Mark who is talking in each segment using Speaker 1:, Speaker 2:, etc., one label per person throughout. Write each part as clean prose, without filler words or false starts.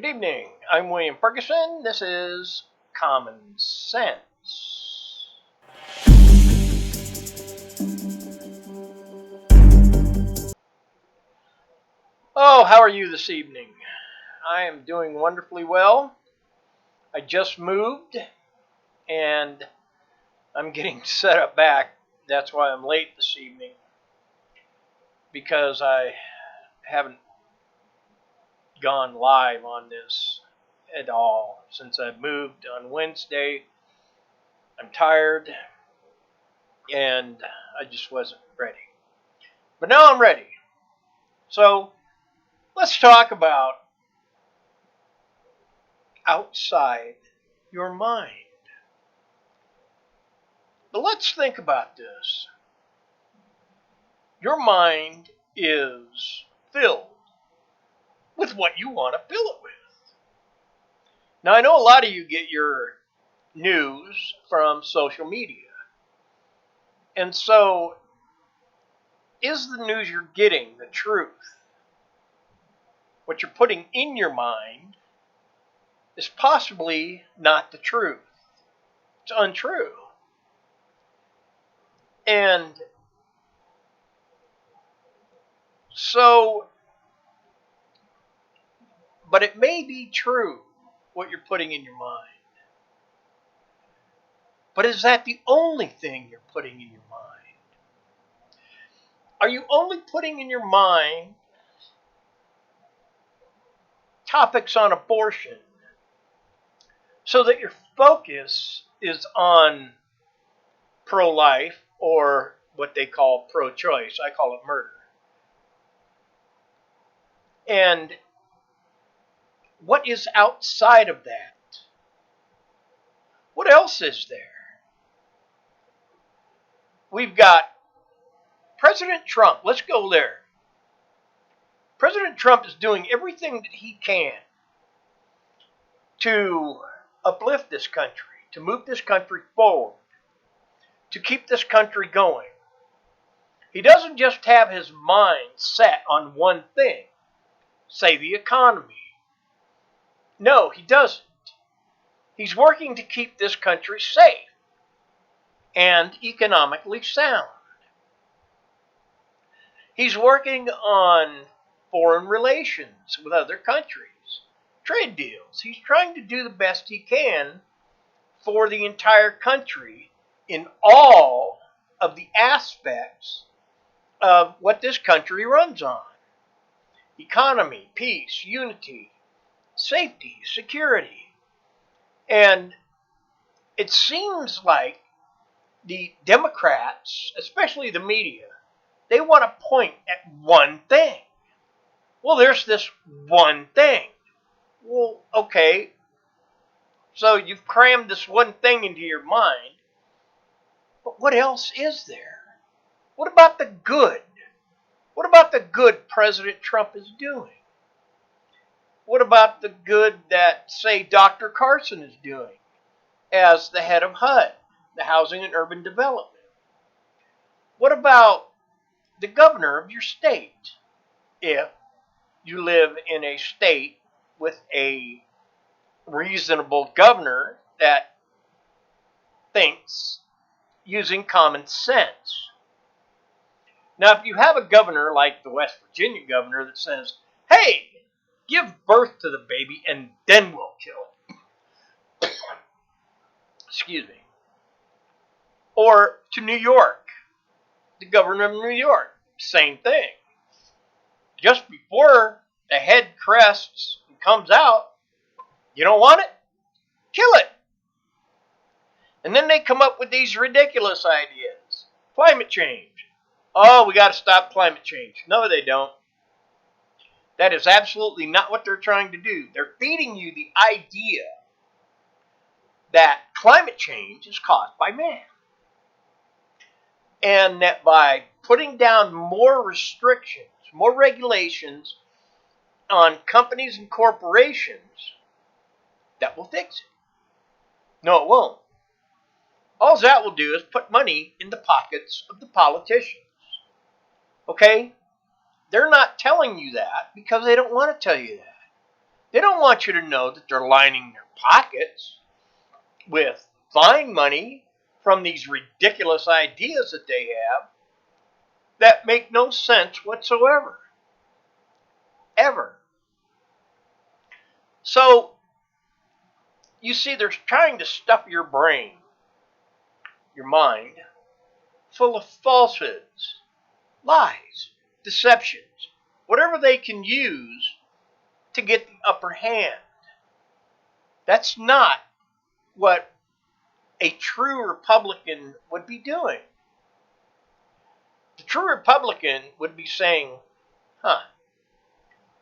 Speaker 1: Good evening. I'm William Ferguson. This is Common Sense. Oh, how are you this evening? I am doing wonderfully well. I just moved and I'm getting set up back. That's why I'm late this evening, because I haven't gone live on this at all since I moved on Wednesday. I'm tired and I just wasn't ready. But now I'm ready. So let's talk about outside your mind. But let's think about this. Your mind is filled with what you want to fill it with. Now, I know a lot of you get your news from social media. And so, is the news you're getting the truth? What you're putting in your mind is possibly not the truth. It's untrue. And so, but it may be true what you're putting in your mind. But is that the only thing you're putting in your mind? Are you only putting in your mind topics on abortion so that your focus is on pro-life, or what they call pro-choice? I call it murder. And what is outside of that? What else is there? We've got President Trump. Let's go there. President Trump is doing everything that he can to uplift this country, to move this country forward, to keep this country going. He doesn't just have his mind set on one thing, say the economy. No, he doesn't. He's working to keep this country safe and economically sound. He's working on foreign relations with other countries, trade deals. He's trying to do the best he can for the entire country in all of the aspects of what this country runs on: economy, peace, unity, safety, security. And it seems like the Democrats, especially the media, they want to point at one thing. Well, there's this one thing. Well, okay, so you've crammed this one thing into your mind, but what else is there? What about the good? What about the good President Trump is doing? What about the good that, say, Dr. Carson is doing as the head of HUD, the Housing and Urban Development? What about the governor of your state, if you live in a state with a reasonable governor that thinks using common sense? Now, if you have a governor like the West Virginia governor that says, hey, give birth to the baby and then we'll kill it. Excuse me. Or to New York, the governor of New York, same thing. Just before the head crests and comes out, you don't want it? Kill it. And then they come up with these ridiculous ideas. Climate change. Oh, we got to stop climate change. No, they don't. That is absolutely not what they're trying to do. They're feeding you the idea that climate change is caused by man. And that by putting down more restrictions, more regulations on companies and corporations, that will fix it. No, it won't. All that will do is put money in the pockets of the politicians. Okay? They're not telling you that because they don't want to tell you that. They don't want you to know that they're lining their pockets with fine money from these ridiculous ideas that they have that make no sense whatsoever. Ever. So, you see, they're trying to stuff your brain, your mind, full of falsehoods, lies, deceptions, whatever they can use to get the upper hand. That's not what a true Republican would be doing. The true Republican would be saying,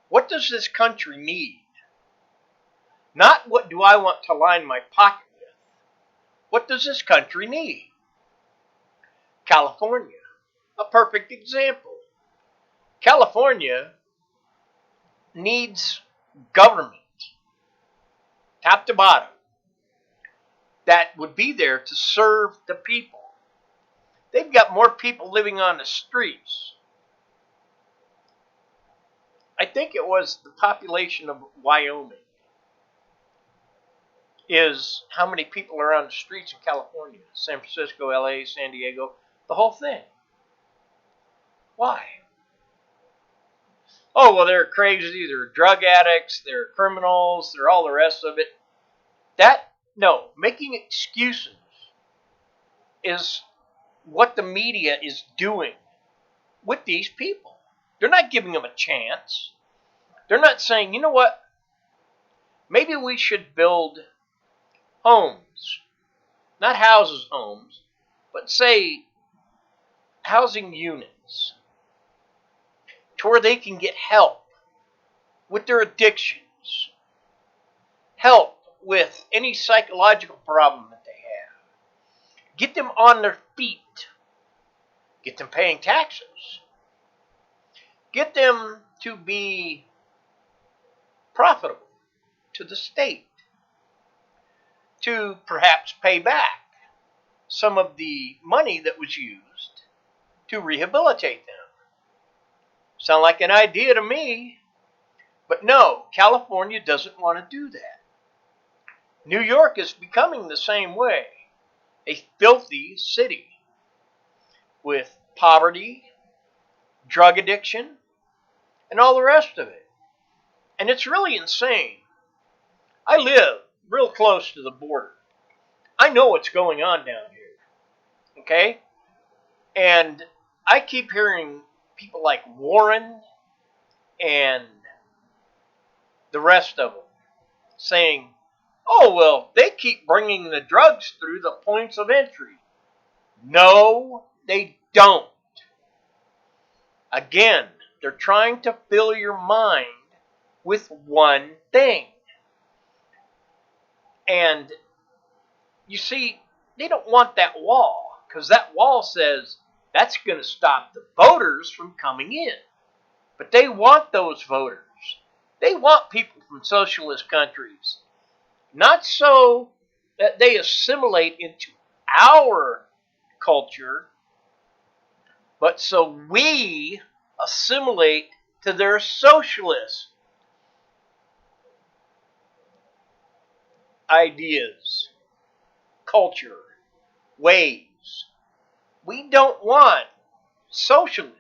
Speaker 1: what does this country need? Not what do I want to line my pocket with. What does this country need? California, a perfect example. California needs government, top to bottom, that would be there to serve the people. They've got more people living on the streets. I think it was the population of Wyoming is how many people are on the streets in California. San Francisco, LA, San Diego, the whole thing. Why? Oh, well, they're crazy, they're drug addicts, they're criminals, they're all the rest of it. No, making excuses is what the media is doing with these people. They're not giving them a chance. They're not saying, you know what, maybe we should build homes, not houses, homes, but say housing units to where they can get help with their addictions, help with any psychological problem that they have, get them on their feet, get them paying taxes, get them to be profitable to the state, to perhaps pay back some of the money that was used to rehabilitate them. Sound like an idea to me, but no, California doesn't want to do that. New York is becoming the same way, a filthy city with poverty, drug addiction, and all the rest of it. And it's really insane. I live real close to the border. I know what's going on down here. Okay? And I keep hearing people like Warren and the rest of them saying, oh, well, they keep bringing the drugs through the points of entry. No, they don't. Again, they're trying to fill your mind with one thing. And you see, they don't want that wall, because that wall says that's going to stop the voters from coming in. But they want those voters. They want people from socialist countries. Not so that they assimilate into our culture, but so we assimilate to their socialist ideas, culture, ways. We don't want socialism.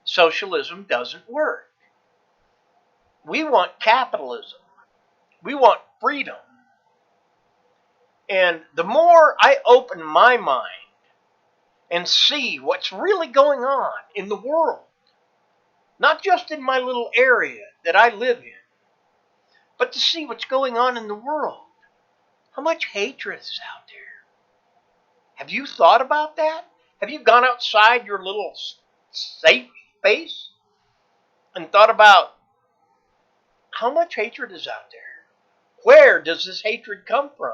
Speaker 1: Socialism doesn't work. We want capitalism. We want freedom. And the more I open my mind and see what's really going on in the world, not just in my little area that I live in, but to see what's going on in the world, how much hatred is out there. Have you thought about that? Have you gone outside your little safe space and thought about how much hatred is out there? Where does this hatred come from?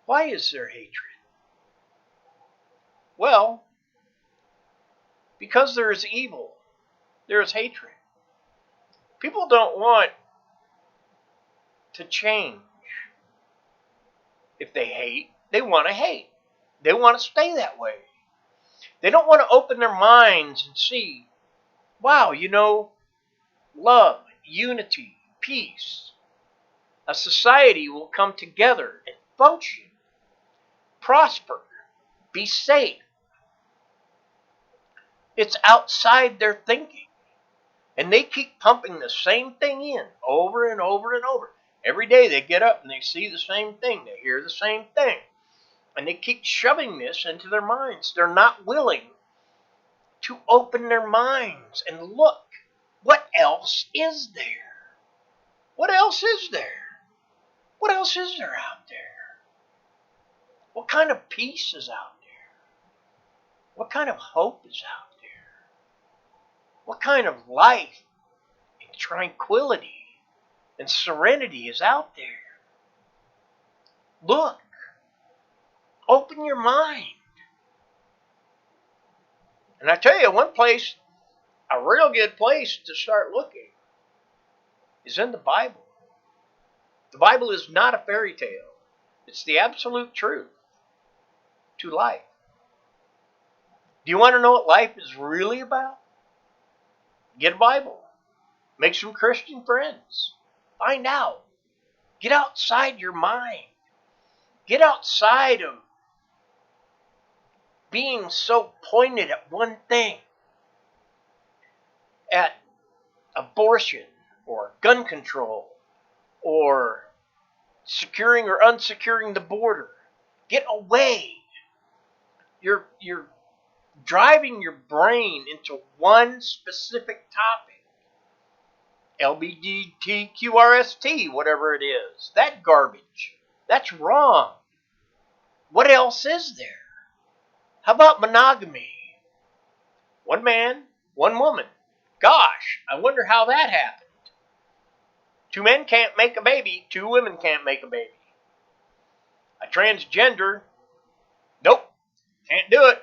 Speaker 1: Why is there hatred? Well, because there is evil, there is hatred. People don't want to change. If they hate, they want to hate. They want to stay that way. They don't want to open their minds and see, wow, love, unity, peace, a society will come together and function, prosper, be safe. It's outside their thinking. And they keep pumping the same thing in over and over and over. Every day they get up and they see the same thing. They hear the same thing. And they keep shoving this into their minds. They're not willing to open their minds and look. What else is there? What else is there? What else is there out there? What kind of peace is out there? What kind of hope is out there? What kind of life and tranquility and serenity is out there? Look. Open your mind. And I tell you, one place, a real good place to start looking, is in the Bible. The Bible is not a fairy tale. It's the absolute truth to life. Do you want to know what life is really about? Get a Bible. Make some Christian friends. Find out. Get outside your mind. Get outside of being so pointed at one thing. At abortion or gun control or securing or unsecuring the border. Get away. You're driving your brain into one specific topic. LGBTQRST, whatever it is. That garbage. That's wrong. What else is there? How about monogamy? One man, one woman. Gosh, I wonder how that happened. Two men can't make a baby. Two women can't make a baby. A transgender, nope, can't do it.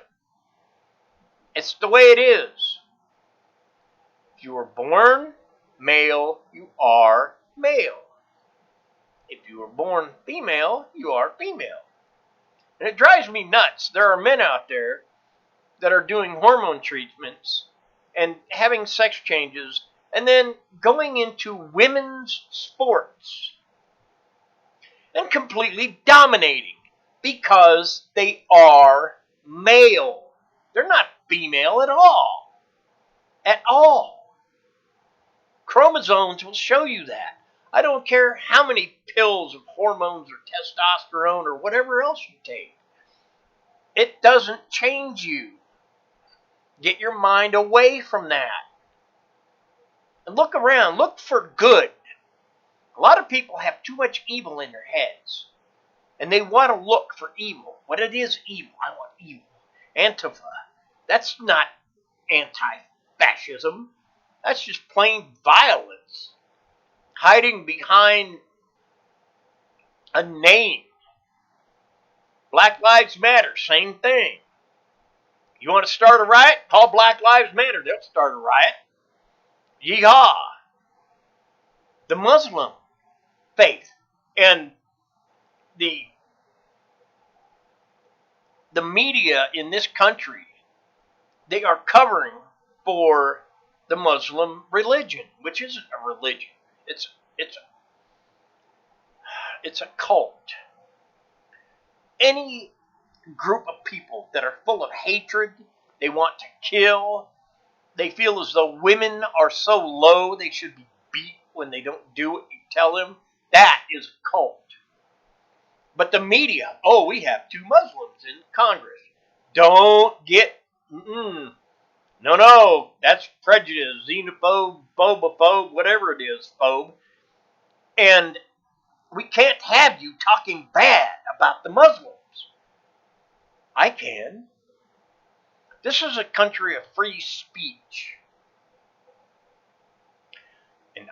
Speaker 1: It's the way it is. If you were born male, you are male. If you were born female, you are female. And it drives me nuts. There are men out there that are doing hormone treatments and having sex changes and then going into women's sports and completely dominating because they are male. They're not female at all. At all. Chromosomes will show you that. I don't care how many pills of hormones or testosterone or whatever else you take. It doesn't change you. Get your mind away from that. And look around. Look for good. A lot of people have too much evil in their heads. And they want to look for evil. What it is evil. I want evil. Antifa. That's not anti-fascism. That's just plain violence. Hiding behind a name. Black Lives Matter, same thing. You want to start a riot? Call Black Lives Matter. They'll start a riot. Yeehaw. The Muslim faith and the media in this country, they are covering for the Muslim religion, which isn't a religion. It's a cult. Any group of people that are full of hatred, they want to kill, they feel as though women are so low they should be beat when they don't do what you tell them, that is a cult. But the media, oh, we have two Muslims in Congress. Don't get, no, that's prejudice, xenophobe, phobophobe, whatever it is, phobe. And we can't have you talking bad about the Muslims. I can. This is a country of free speech. And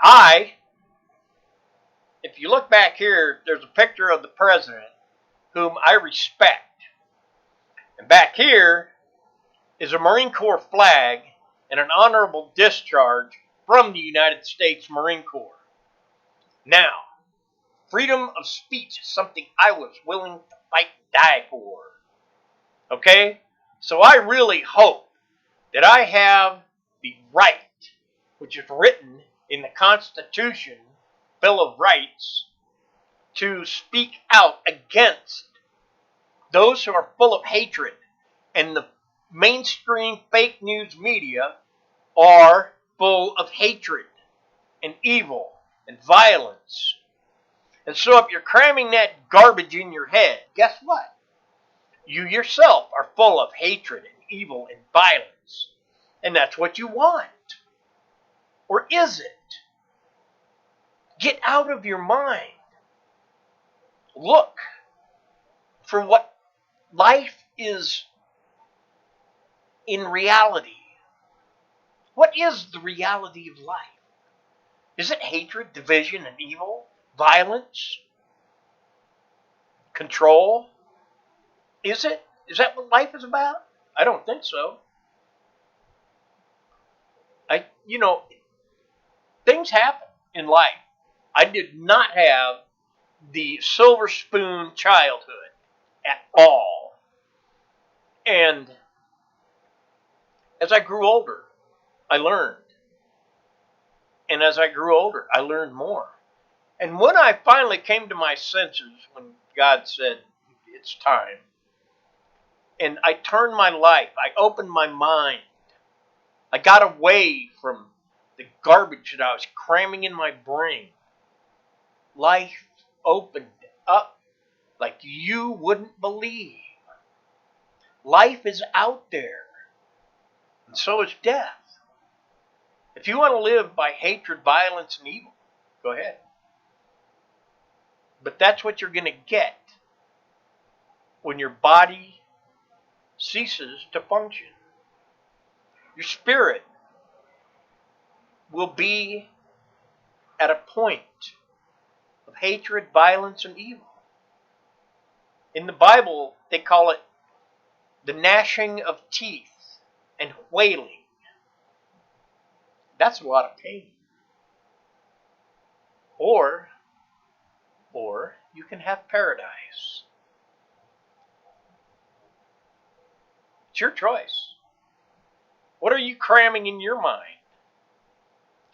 Speaker 1: if you look back here, there's a picture of the president, whom I respect. And back here is a Marine Corps flag and an honorable discharge from the United States Marine Corps. Now, freedom of speech is something I was willing to fight and die for. Okay? So I really hope that I have the right, which is written in the Constitution, Bill of Rights, to speak out against those who are full of hatred. And the mainstream fake news media are full of hatred and evil and violence. And so if you're cramming that garbage in your head, guess what? You yourself are full of hatred and evil and violence. And that's what you want. Or is it? Get out of your mind. Look for what life is in reality. What is the reality of life? Is it hatred, division, and evil? Violence? Control? Is it? Is that what life is about? I don't think so. Things happen in life. I did not have the silver spoon childhood at all. And as I grew older, I learned. And as I grew older, I learned more. And when I finally came to my senses, when God said, it's time, and I turned my life, I opened my mind, I got away from the garbage that I was cramming in my brain. Life opened up like you wouldn't believe. Life is out there, and so is death. If you want to live by hatred, violence, and evil, go ahead. But that's what you're going to get when your body ceases to function. Your spirit will be at a point of hatred, violence, and evil. In the Bible, they call it the gnashing of teeth and wailing. That's a lot of pain. Or you can have paradise. It's your choice. What are you cramming in your mind?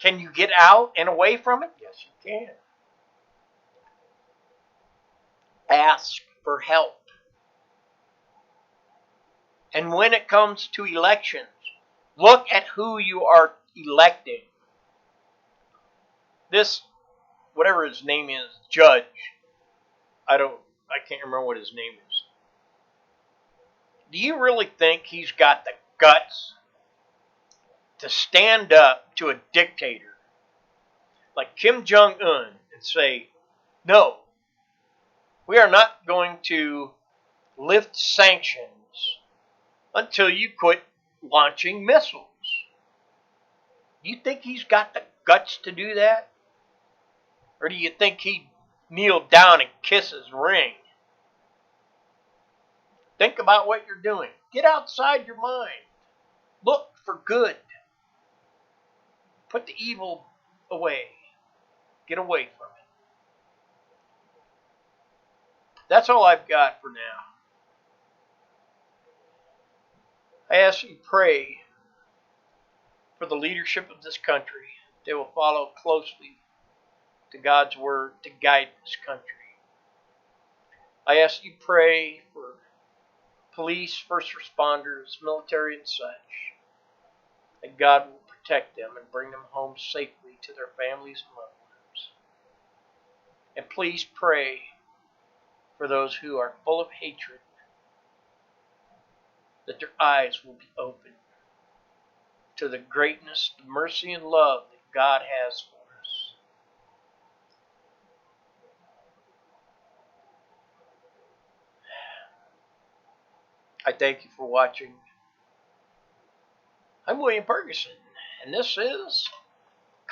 Speaker 1: Can you get out and away from it? Yes, you can. Ask for help. And when it comes to elections, look at who you are electing. This, whatever his name is, judge, I can't remember what his name is. Do you really think he's got the guts to stand up to a dictator like Kim Jong-un and say, no, we are not going to lift sanctions until you quit launching missiles? Do you think he's got the guts to do that? Or do you think he'd kneel down and kiss his ring? Think about what you're doing. Get outside your mind. Look for good. Put the evil away. Get away from it. That's all I've got for now. I ask you to pray for the leadership of this country. They will follow closely to God's word to guide this country. I ask you to pray for police, first responders, military, and such, that God will protect them and bring them home safely to their families and loved ones. And please pray for those who are full of hatred, that their eyes will be opened to the greatness, the mercy, and love that God has for us. I thank you for watching. I'm William Ferguson, and this is